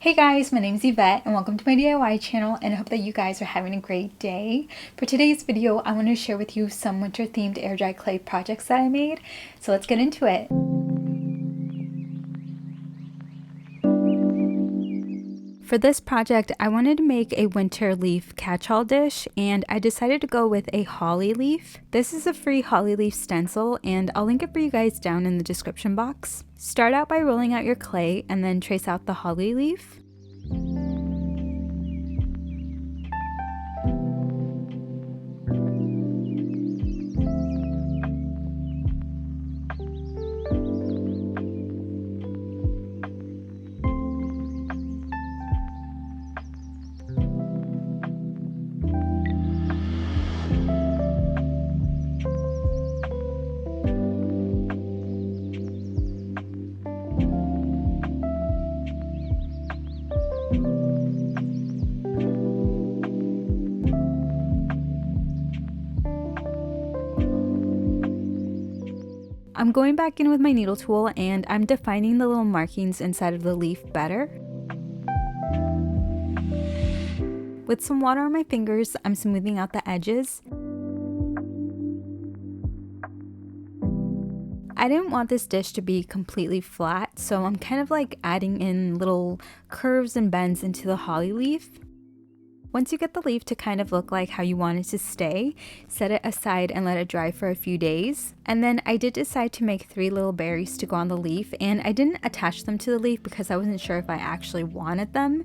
Hey guys, my name is Yvette and welcome to my DIY channel, and I hope that you guys are having a great day. For today's video, I want to share with you some winter themed air dry clay projects that I made. So let's get into it. For this project, I wanted to make a winter leaf catch-all dish, and I decided to go with a holly leaf. This is a free holly leaf stencil, and I'll link it for you guys down in the description box. Start out by rolling out your clay and then trace out the holly leaf. I'm going back in with my needle tool and I'm defining the little markings inside of the leaf better. With some water on my fingers, I'm smoothing out the edges. I didn't want this dish to be completely flat, so I'm kind of like adding in little curves and bends into the holly leaf. Once you get the leaf to kind of look like how you want it to stay, set it aside and let it dry for a few days. And then I did decide to make 3 little berries to go on the leaf, and I didn't attach them to the leaf because I wasn't sure if I actually wanted them.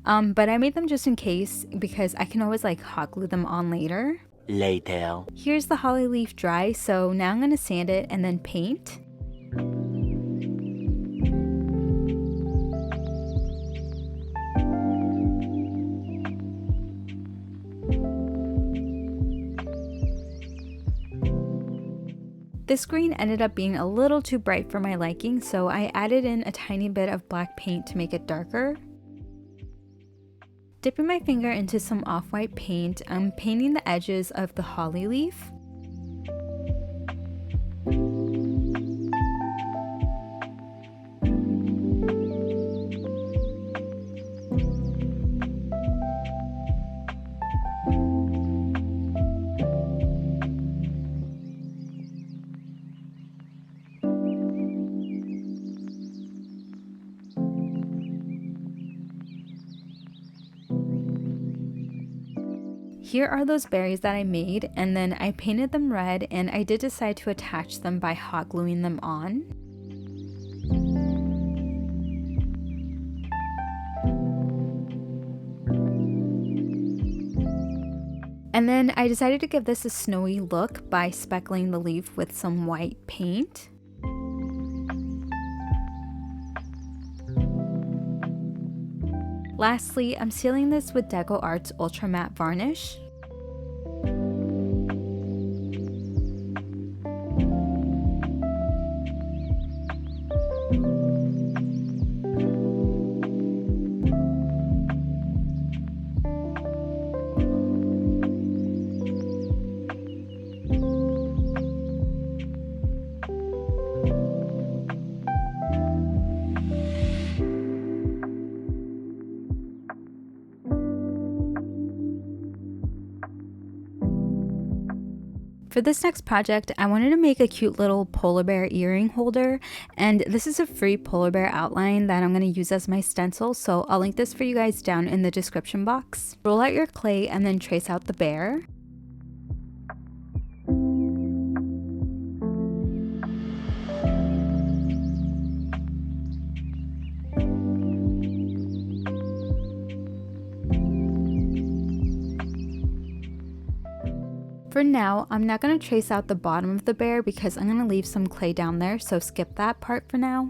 But I made them just in case because I can always like hot glue them on later. Later. Here's the holly leaf dry, so now I'm going to sand it and then paint. This green ended up being a little too bright for my liking, so I added in a tiny bit of black paint to make it darker. Dipping my finger into some off-white paint, I'm painting the edges of the holly leaf. Here are those berries that I made, and then I painted them red, and I did decide to attach them by hot gluing them on. And then I decided to give this a snowy look by speckling the leaf with some white paint. Lastly, I'm sealing this with Decor Ultra Matte Varnish. For this next project, I wanted to make a cute little polar bear earring holder, and this is a free polar bear outline that I'm going to use as my stencil, so I'll link this for you guys down in the description box. Roll out your clay and then trace out the bear. For now, I'm not going to trace out the bottom of the bear because I'm going to leave some clay down there, so skip that part for now.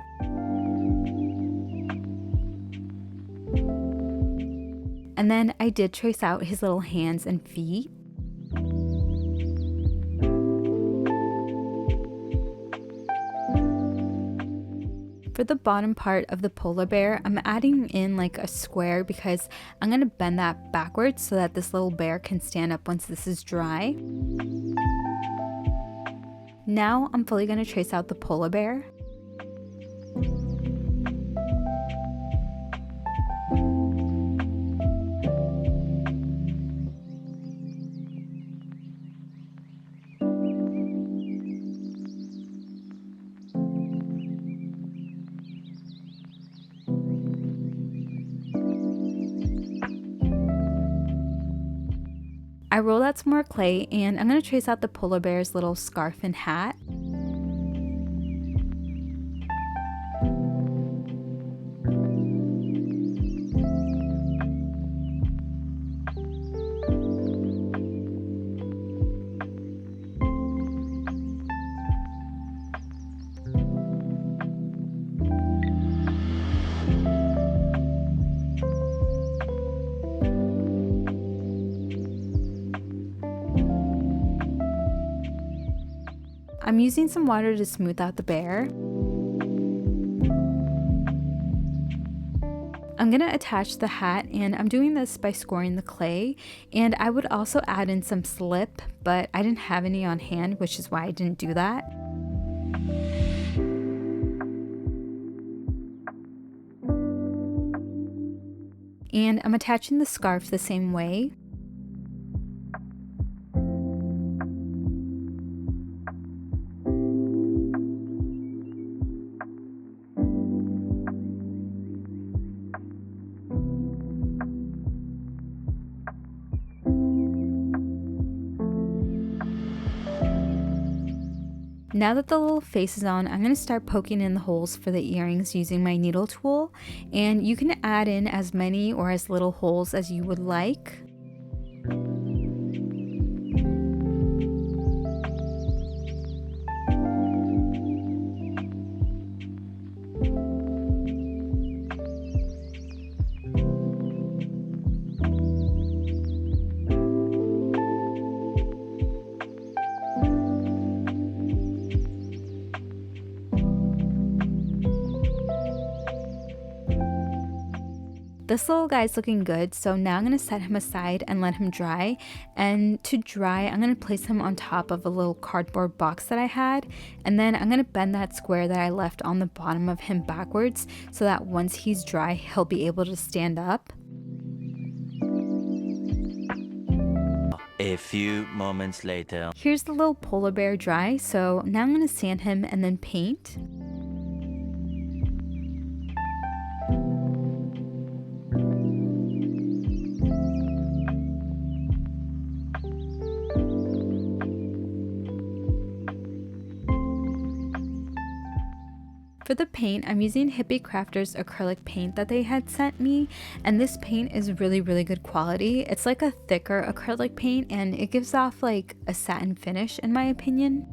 And then I did trace out his little hands and feet. For the bottom part of the polar bear, I'm adding in like a square because I'm going to bend that backwards so that this little bear can stand up once this is dry. Now I'm fully going to trace out the polar bear. I rolled out some more clay and I'm going to trace out the polar bear's little scarf and hat. I'm using some water to smooth out the bear. I'm going to attach the hat, and I'm doing this by scoring the clay, and I would also add in some slip, but I didn't have any on hand, which is why I didn't do that. And I'm attaching the scarf the same way. Now that the little face is on, I'm going to start poking in the holes for the earrings using my needle tool, and you can add in as many or as little holes as you would like. This little guy's looking good, so now I'm going to set him aside and let him dry. And to dry, I'm going to place him on top of a little cardboard box that I had, and then I'm going to bend that square that I left on the bottom of him backwards so that once he's dry, he'll be able to stand up. A few moments later. Here's the little polar bear dry, so now I'm going to sand him and then paint. For the paint, I'm using Hippie Crafters acrylic paint that they had sent me, and this paint is really good quality. It's like a thicker acrylic paint and it gives off like a satin finish in my opinion.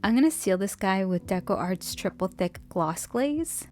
I'm going to seal this guy with Decor Art's triple thick gloss glaze.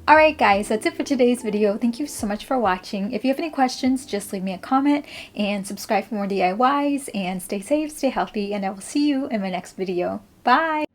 Alright guys, that's it for today's video. Thank you so much for watching. If you have any questions, just leave me a comment and subscribe for more DIYs, and stay safe, stay healthy, and I will see you in my next video. Bye!